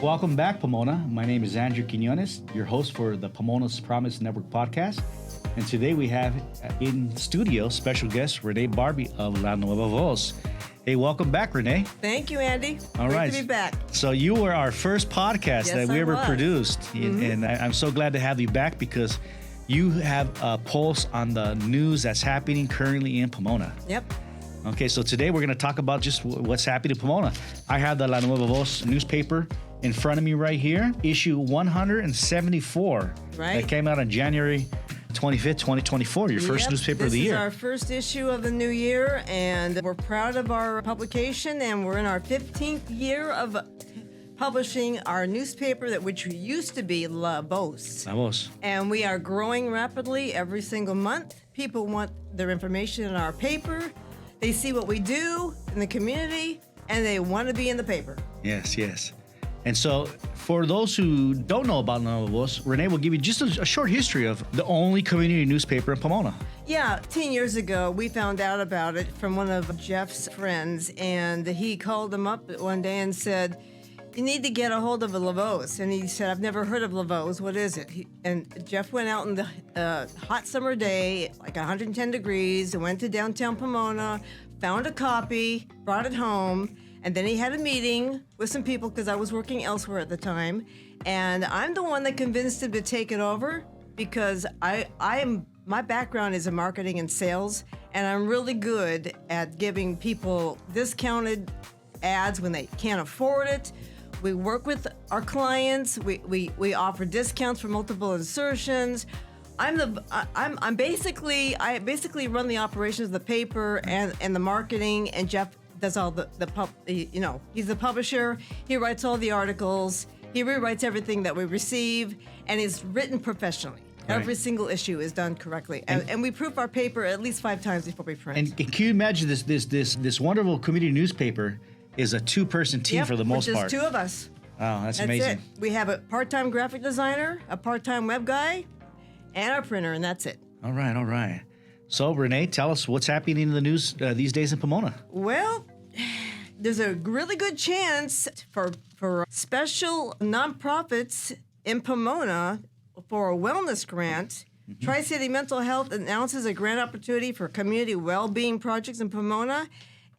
Welcome back, Pomona. My name is Andrew Quinones, your host for the Pomona Promise Network Podcast. And today we have in studio special guest Renee Barbee of La Nueva Voz. Hey, welcome back, Renee. Thanh you, Andy. All Great right. to be back. So you were our first podcast Yes, that we I ever was. produced. And I'm so glad to have you back because you have a pulse on the news that's happening currently in Pomona. Yep. Okay, so today we're going to talk about just what's happening in Pomona. I have the La Nueva Voz newspaper in front of me right here, issue 174. Right. That came out on January 25th, 2024, your first newspaper of the year. This is our first issue of the new year, and we're proud of our publication, and we're in our 15th year of publishing our newspaper, which used to be La Voz. La Voz. And we are growing rapidly every single month. People want their information in our paper. They see what we do in the community, and they want to be in the paper. Yes, yes. And so for those who don't know about Nueva Voz, Renee will give you just a short history of the only community newspaper in Pomona. Yeah, 10 years ago, we found out about it from one of Jeff's friends, and he called him up one day and said, "You need to get a hold of La Voz." And he said, "I've never heard of La Voz. What is it?" And Jeff went out in the hot summer day, like 110 degrees, and went to downtown Pomona, found a copy, brought it home, and then he had a meeting with some people because I was working elsewhere at the time. And I'm the one that convinced him to take it over because my background is in marketing and sales, and I'm really good at giving people discounted ads when they can't afford it. We work with our clients. We offer discounts for multiple insertions. I basically run the operations of the paper and the marketing, and Jeff does all he's the publisher. He writes all the articles. He rewrites everything that we receive, and it's written professionally. Right. Every single issue is done correctly, and we proof our paper at least 5 times before we print. And can you imagine this wonderful community newspaper is a two-person team for the most just part. 2 of us. Wow, that's That's amazing. it. We have a part-time graphic designer, a part-time web guy, and our printer, and that's it. All right. So, Renee, tell us what's happening in the news these days in Pomona. Well, there's a really good chance for special nonprofits in Pomona for a wellness grant. Tri-City Mental Health announces a grant opportunity for community well-being projects in Pomona.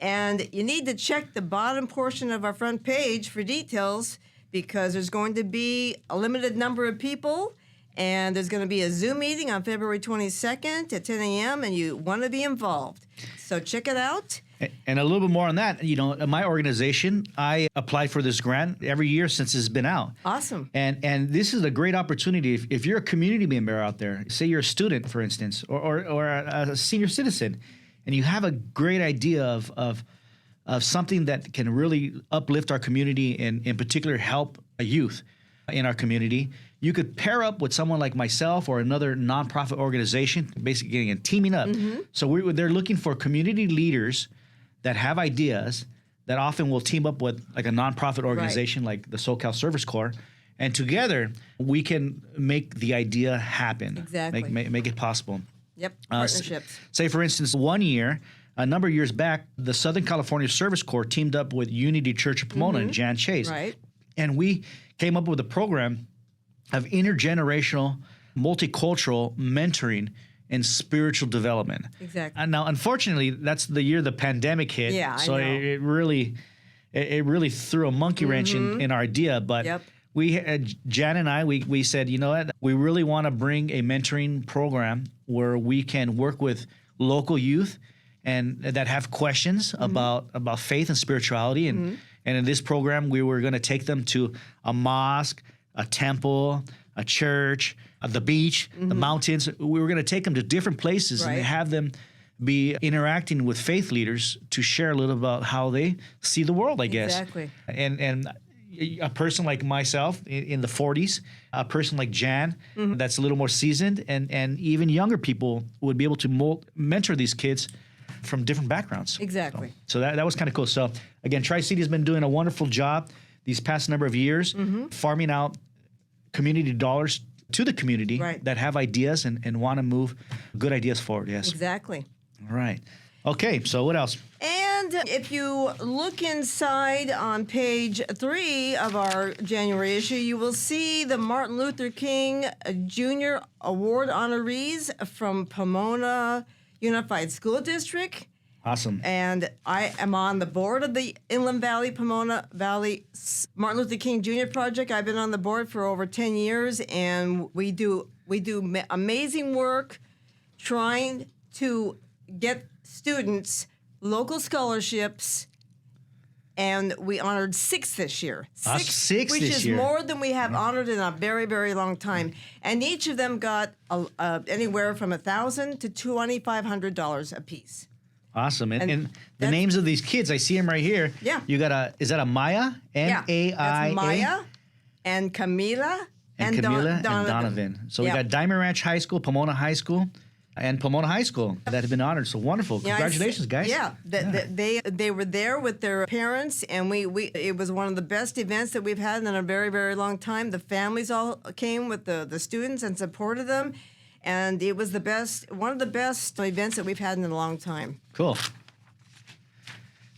And you need to check the bottom portion of our front page for details because there's going to be a limited number of people, and there's going to be a Zoom meeting on February 22nd at 10 a.m., and you want to be involved. So check it out. And a little bit more on that, my organization, I applied for this grant every year since it's been out. Awesome. And this is a great opportunity. If you're a community member out there, say you're a student, for instance, or a senior citizen, and you have a great idea of something that can really uplift our community and in particular help a youth in our community, you could pair up with someone like myself or another nonprofit organization, basically getting and teaming up. So they're looking for community leaders that have ideas that often will team up with like a nonprofit organization like the SoCal Service Corps. And together we can make the idea happen. Exactly. Make it possible. Yep, partnerships. Say, for instance, one year, a number of years back, the Southern California Service Corps teamed up with Unity Church of Pomona and Jan Chase. Right. And we came up with a program of intergenerational, multicultural mentoring and spiritual development. Exactly. Now, unfortunately, that's the year the pandemic hit. Yeah, I so know. it really threw a monkey wrench in our idea. But Yep. Jan and I, we said, you know what, we really want to bring a mentoring program where we can work with local youth and that have questions about faith and spirituality. And in this program, we were going to take them to a mosque, a temple, a church, the beach, the mountains. We were going to take them to different places and Right. have them be interacting with faith leaders to share a little about how they see the world, I guess. Exactly. And a person like myself in the 40s, a person like Jan that's a little more seasoned, and even younger people would be able to mentor these kids from different backgrounds. Exactly. So that was kind of cool. So again, Tri-City has been doing a wonderful job these past number of years, farming out community dollars to the community Right. that have ideas and want to move good ideas forward. Yes. Exactly. All right. Okay. So what else? And And if you look inside on page 3 of our January issue, you will see the Martin Luther King Jr. Award honorees from Pomona Unified School District. Awesome. And I am on the board of the Inland Valley Pomona Valley Martin Luther King Jr. Project. I've been on the board for over 10 years, and we do amazing work trying to get students local scholarships, and we honored 6 this year. Six which this is year. more than we have honored in a very, very long time. And each of them got anywhere from $1,000 to $2,500 a piece. Awesome. And the that's- names of these kids, I see them right here. Yeah. You got is that a Maya? M-A-I-A? That's Maya and Camila And Camila and Donovan. Donovan. So Yeah. we got Diamond Ranch High School, Pomona High School, and Pomona High School that have been honored. So wonderful. Yeah, Congratulations, guys. Yeah, they were there with their parents, and we it was one of the best events that we've had in a very, very long time. The families all came with the students and supported them, and it was one of the best events that we've had in a long time. Cool.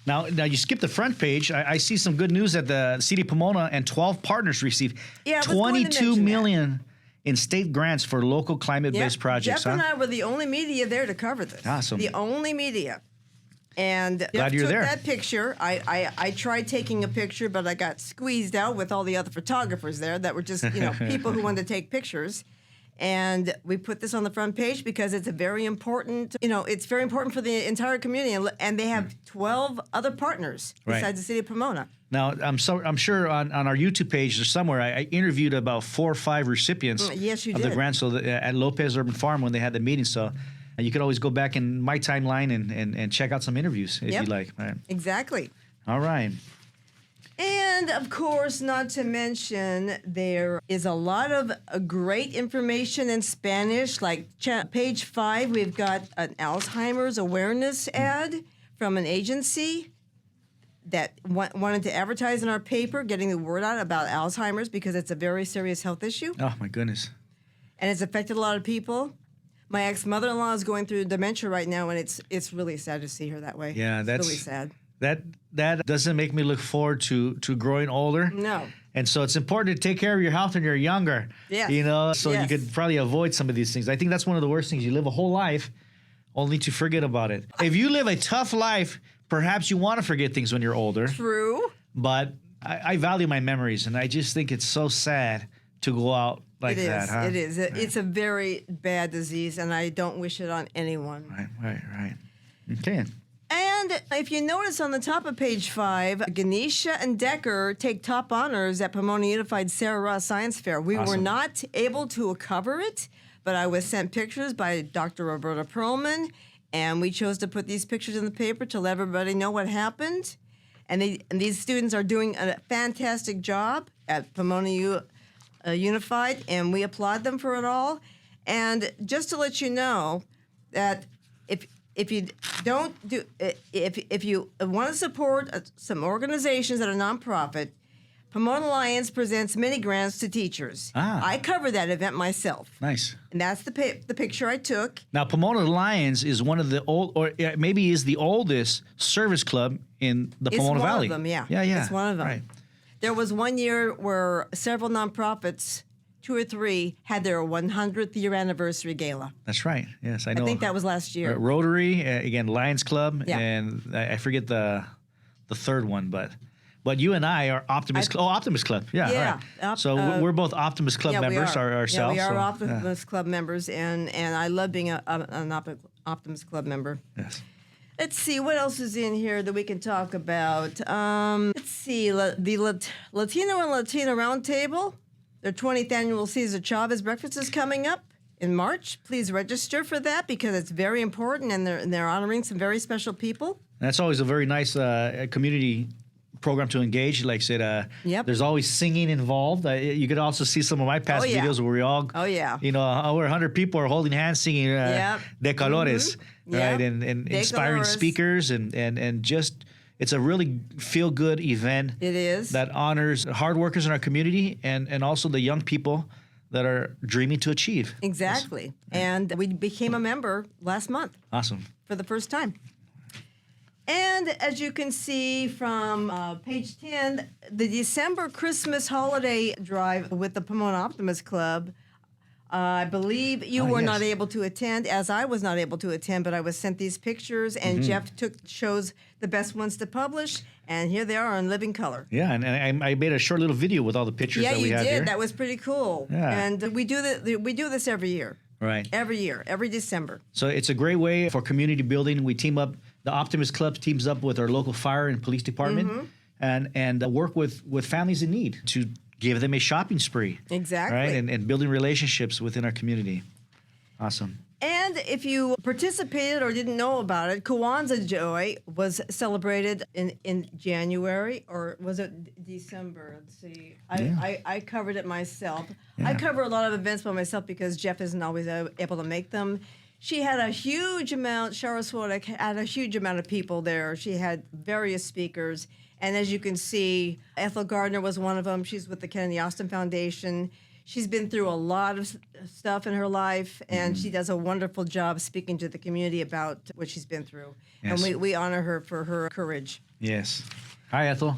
Now you skip the front page. I see some good news that the City of Pomona and 12 partners received Yeah, I was going to $22 mention million in state grants for local climate-based Yep. projects. Jeff and I were the only media there to cover this. Awesome. The only media. And Glad Jeff you're took there. that picture. I tried taking a picture, but I got squeezed out with all the other photographers there that were just, people who wanted to take pictures. And we put this on the front page because it's a very important, it's very important for the entire community. And they have 12 other partners Right. besides the City of Pomona. Now, I'm sure on our YouTube page or somewhere, I interviewed about 4 or 5 recipients Yes, you of the did. grant at Lopez Urban Farm when they had the meeting. So you could always go back in my timeline and check out some interviews if Yep. you like. All right. Exactly. All right. And of course, not to mention, there is a lot of great information in Spanish. Like page 5, we've got an Alzheimer's awareness ad from an agency that wanted to advertise in our paper, getting the word out about Alzheimer's because it's a very serious health issue Oh, my goodness. and it's affected a lot of people. My ex-mother-in-law is going through dementia right now, and it's really sad to see her that way. Yeah, It's that's really sad. That doesn't make me look forward to growing older. No. And so it's important to take care of your health when you're younger. Yes. So you Yes. could probably avoid some of these things. I think that's one of the worst things. You live a whole life only to forget about it. If you live a tough life, perhaps you want to forget things when you're older. True. But I value my memories, and I just think it's so sad to go out like that. Huh? It is. It's a very bad disease, and I don't wish it on anyone. Right. Okay. And if you notice on the top of page 5, Ganesha and Decker take top honors at Pomona Unified Sarah Ross Science Fair. We were Awesome. not able to cover it, but I was sent pictures by Dr. Roberta Perlman, and we chose to put these pictures in the paper to let everybody know what happened. And these students are doing a fantastic job at Pomona Unified, and we applaud them for it all. And just to let you know that if you don't do if you want to support some organizations that are nonprofit, Pomona Lions presents mini grants to teachers. I cover that event myself. Nice. And that's the picture I took. Now, Pomona Lions is one of the maybe is the oldest service club in the Pomona Valley. It's one of them, yeah. Yeah. It's one of them. Right. There was one year where several nonprofits, 2 or 3, had their 100th year anniversary gala. That's right. Yes, I know. I think that was last year. Rotary, again, Lions Club, Yeah. and I forget the third one, but you and I are Optimist Club. Oh, Optimist Club. Yeah. Yeah. Right. So we're both Optimist Club members we are. ourselves. Yeah, we are so, Optimist Club members, and I love being an Optimist Club member. Yes. Let's see, what else is in here that we can talk about? Let's see, the Latino and Latina Roundtable, their 20th annual Cesar Chavez Breakfast is coming up in March. Please register for that because it's very important, and they're honoring some very special people. That's always a very nice community program to engage. Like I said, Yep. there's always singing involved. You could also see some of my past Oh, yeah. videos where we all, Oh, yeah. over 100 people are holding hands singing Yep. De Colores, right? Yep. And De inspiring Colores. speakers and just, it's a really feel-good event. It is. That honors hard workers in our community and also the young people that are dreaming to achieve. Exactly. And we became a member last month Awesome. for the first time. And as you can see from page 10, the December Christmas holiday drive with the Pomona Optimist Club, I believe you were not able to attend, as I was not able to attend, but I was sent these pictures, and Jeff chose the best ones to publish, and here they are in living color. Yeah, and I made a short little video with all the pictures that we had here. Yeah, you did. That was pretty cool. Yeah. And we do this every year. Right. Every year, every December. So it's a great way for community building. We team up, the Optimist Club teams up with our local fire and police department and work with families in need to give them a shopping spree. Exactly. Right, and building relationships within our community. Awesome. And if you participated or didn't know about it, Kwanzaa Joy was celebrated in January, or was it December? Let's see. I covered it myself. Yeah. I cover a lot of events by myself because Jeff isn't always able to make them. She had a huge amount, Saraswati had a huge amount of people there. She had various speakers. And as you can see, Ethel Gardner was one of them. She's with the Kennedy Austin Foundation. She's been through a lot of stuff in her life, and she does a wonderful job speaking to the community about what she's been through. Yes. And we honor her for her courage. Yes. Hi, Ethel.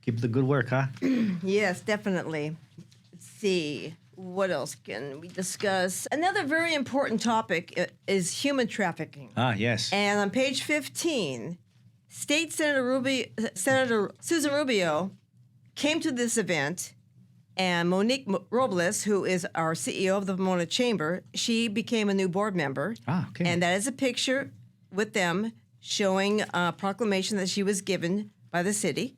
Keep the good work, huh? Yes, definitely. Let's see. What else can we discuss? Another very important topic is human trafficking. Ah, yes. And on page 15, State Senator Susan Rubio came to this event, and Monique Robles, who is our CEO of the Pomona Chamber, she became a new board member. Ah, okay. And that is a picture with them showing a proclamation that she was given by the city.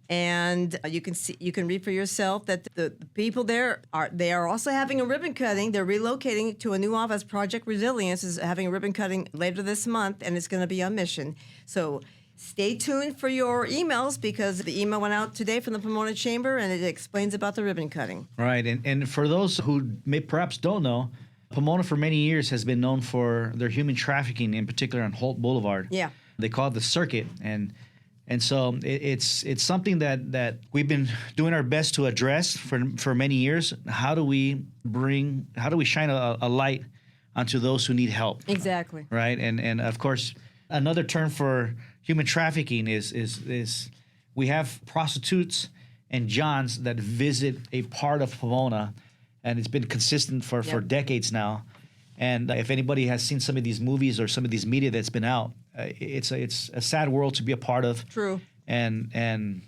And you can read for yourself that the people there are also having a ribbon cutting. They're relocating to a new office. Project Resilience is having a ribbon cutting later this month, and it's going to be on mission. So stay tuned for your emails, because the email went out today from the Pomona Chamber, and it explains about the ribbon cutting. Right, and for those who may perhaps don't know, Pomona for many years has been known for their human trafficking, in particular on Holt Boulevard. Yeah. They call it the circuit, and so it's something that we've been doing our best to address for many years. How do we shine a light onto those who need help? Exactly. Right, and of course, another term for human trafficking is we have prostitutes and johns that visit a part of Pomona, and it's been consistent for decades now. And if anybody has seen some of these movies or some of these media that's been out, it's a sad world to be a part of. True. And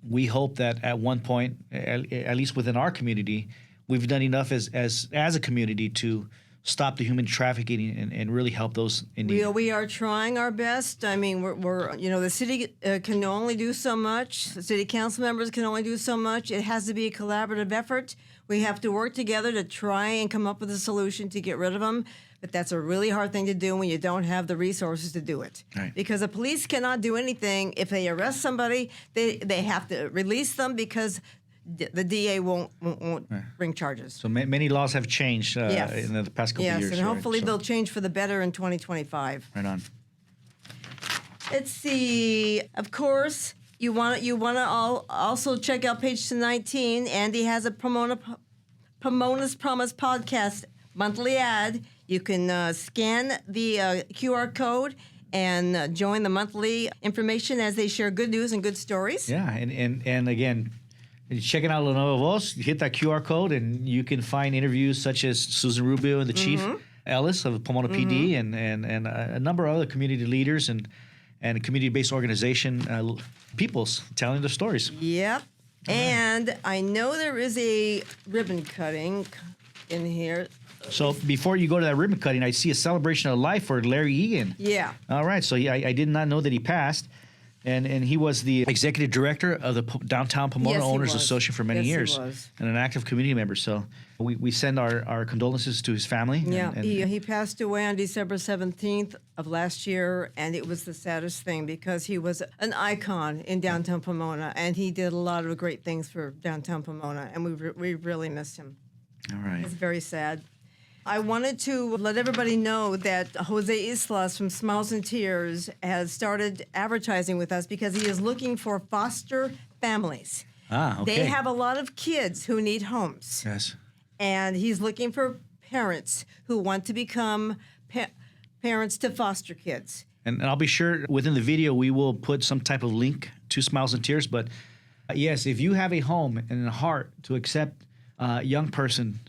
we hope that at one point, at least within our community, we've done enough as a community to stop the human trafficking and really help those in need. We are trying our best. I mean, we're the city can only do so much. The city council members can only do so much. It has to be a collaborative effort. We have to work together to try and come up with a solution to get rid of them. But that's a really hard thing to do when you don't have the resources to do it. Right. Because the police cannot do anything. If they arrest somebody, they have to release them because the DA won't bring charges. So many laws have changed in the past couple of years. Yes, and hopefully right? they'll change for the better in 2025. Right on. Let's see. Of course, you want to also check out page 19. Andy has a Pomona's Promise podcast monthly ad. You can scan the QR code and join the monthly information as they share good news and good stories. Yeah, and again, checking out Nueva Voz, you hit that QR code and you can find interviews such as Susan Rubio and the Chief Ellis of Pomona PD and a number of other community leaders and community-based organization peoples telling their stories. Yep. And I know there is a ribbon cutting in here. So before you go to that ribbon cutting, I see a celebration of life for Larry Egan. Yeah. All right. So I did not know that he passed. And he was the executive director of the Downtown Pomona Owners Association for many years. He was. And an active community member. So we send our condolences to his family. Yeah, he passed away on December 17th of last year, and it was the saddest thing because he was an icon in downtown Pomona, and he did a lot of great things for downtown Pomona, and we really missed him. All right. It's very sad. I wanted to let everybody know that Jose Islas from Smiles and Tears has started advertising with us because he is looking for foster families. Ah, okay. They have a lot of kids who need homes. Yes. And he's looking for parents who want to become parents to foster kids. And I'll be sure within the video we will put some type of link to Smiles and Tears. But yes, if you have a home and a heart to accept a young person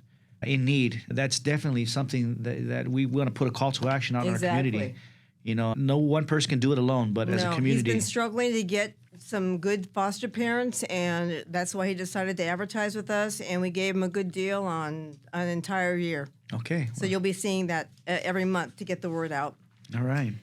in need, that's definitely something that we want to put a call to action out in our community. You know, no one person can do it alone, but as a community. He's been struggling to get some good foster parents, and that's why he decided to advertise with us, and we gave him a good deal on an entire year. Okay. So you'll be seeing that every month to get the word out. All right.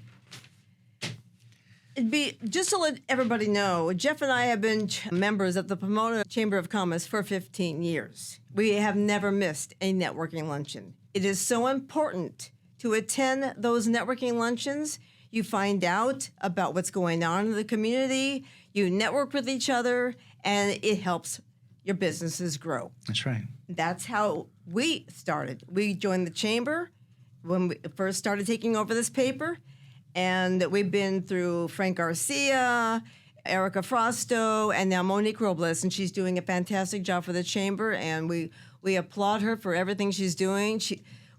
Just to let everybody know, Jeff and I have been members of the Pomona Chamber of Commerce for 15 years. We have never missed a networking luncheon. It is so important to attend those networking luncheons. You find out about what's going on in the community, you network with each other, and it helps your businesses grow. That's right. That's how we started. We joined the chamber when we first started taking over this paper. And we've been through Frank Garcia, Erica Frosto, and now Monique Robles, and she's doing a fantastic job for the chamber, and we applaud her for everything she's doing.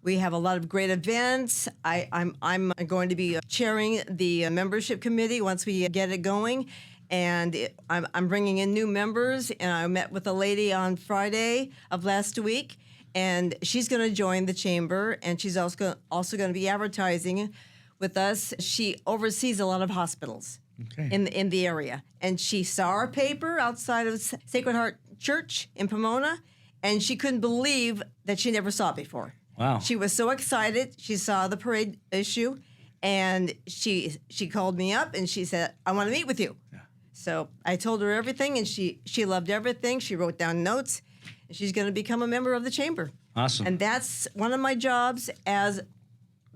We have a lot of great events. I'm going to be chairing the membership committee once we get it going, and I'm bringing in new members, and I met with a lady on Friday of last week, and she's going to join the chamber, and she's also going to be advertising with us. She oversees a lot of hospitals in the area. And she saw our paper outside of Sacred Heart Church in Pomona, and she couldn't believe that she never saw it before. Wow. She was so excited. She saw the parade issue, and she called me up, and she said, I want to meet with you. Yeah. So I told her everything, and she loved everything. She wrote down notes, and she's going to become a member of the chamber. Awesome. And that's one of my jobs as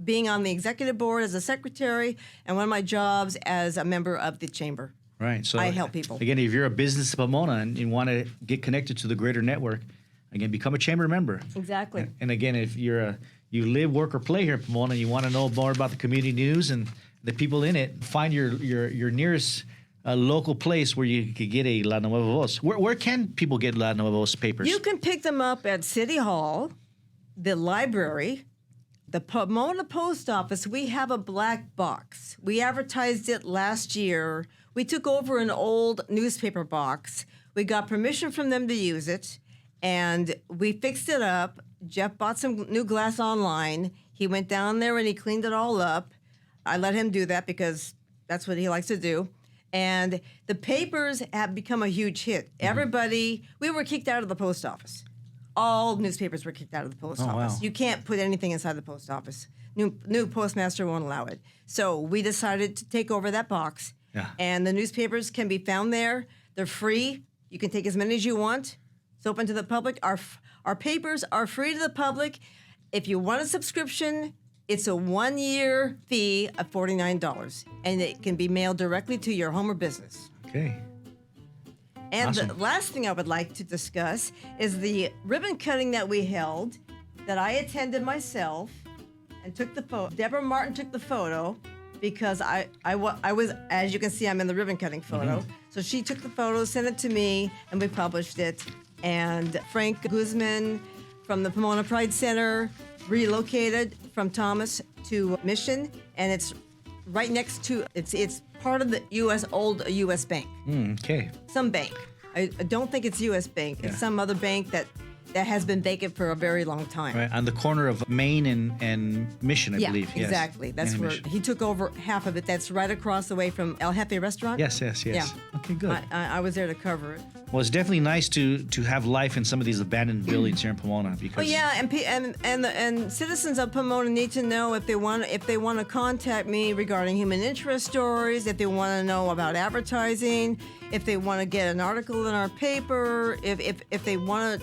being on the executive board as a secretary, and one of my jobs as a member of the chamber. Right. So I help people. Again, if you're a business in Pomona and you want to get connected to the greater network, again, become a chamber member. Exactly. And again, if you live, work, or play here in Pomona, and you want to know more about the community news and the people in it, find your nearest local place where you could get a La Nueva Voz. Where can people get La Nueva Voz papers? You can pick them up at City Hall, the library, the Pomona Post Office. We have a black box. We advertised it last year. We took over an old newspaper box. We got permission from them to use it, and we fixed it up. Jeff bought some new glass online. He went down there and he cleaned it all up. I let him do that because that's what he likes to do. And the papers have become a huge hit. Mm-hmm. We were kicked out of the post office. All newspapers were kicked out of the post office. Wow. You can't put anything inside the post office. New postmaster won't allow it. So we decided to take over that box. Yeah. And the newspapers can be found there. They're free. You can take as many as you want. It's open to the public. Our papers are free to the public. If you want a subscription, it's a 1-year fee of $49, and it can be mailed directly to your home or business. Okay. And awesome. The last thing I would like to discuss is the ribbon cutting that we held, that I attended myself and took the photo. Deborah Martin took the photo because I was, as you can see, I'm in the ribbon cutting photo. Mm-hmm. So she took the photo, sent it to me, and we published it. And Frank Guzman from the Pomona Pride Center relocated from Thomas to Mission, and it's right next to, it's part of the old U.S. Bank. Okay. Some bank. I don't think it's U.S. Bank. It's some other bank that has been vacant for a very long time. Right, on the corner of Main and Mission, I believe. Yeah, exactly. That's where he took over half of it. That's right across the way from El Jefe Restaurant. Yes. Yeah. Okay, good. I was there to cover it. Well, it's definitely nice to have life in some of these abandoned buildings here in Pomona because. Oh yeah, and citizens of Pomona need to know if they want to contact me regarding human interest stories, if they want to know about advertising, if they want to get an article in our paper, if they want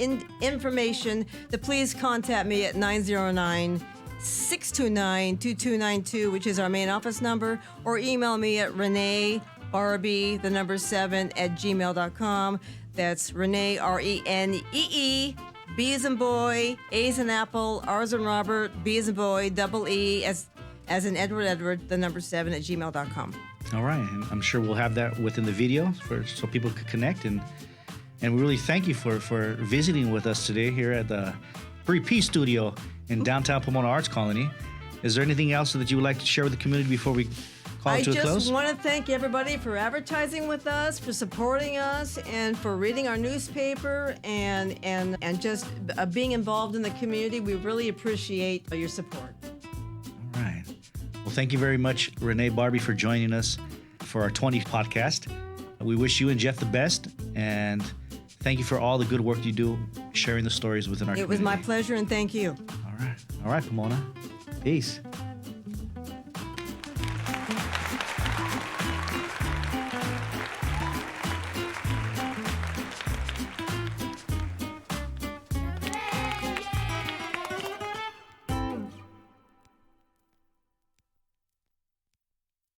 information, to please contact me at 909-629-2292, which is our main office number, or email me at Renee Barbee, 7 @gmail.com. That's Renee, RENEE, B as in boy, A as in apple, R as in Robert, B as in boy, double E as in Edward, 7 @gmail.com. All right, and I'm sure we'll have that within the video so people could connect, and we really thank you for visiting with us today here at the Free Peace Studio in downtown Pomona Arts Colony. Is there anything else that you would like to share with the community before we call it to a close? I just want to thank everybody for advertising with us, for supporting us, and for reading our newspaper and just being involved in the community. We really appreciate your support. All right. Well, thank you very much, Renee Barbee, for joining us for our 20th podcast. We wish you and Jeff the best, and thank you for all the good work you do sharing the stories within our community. It was my pleasure, and thank you. All right. All right, Pomona. Peace.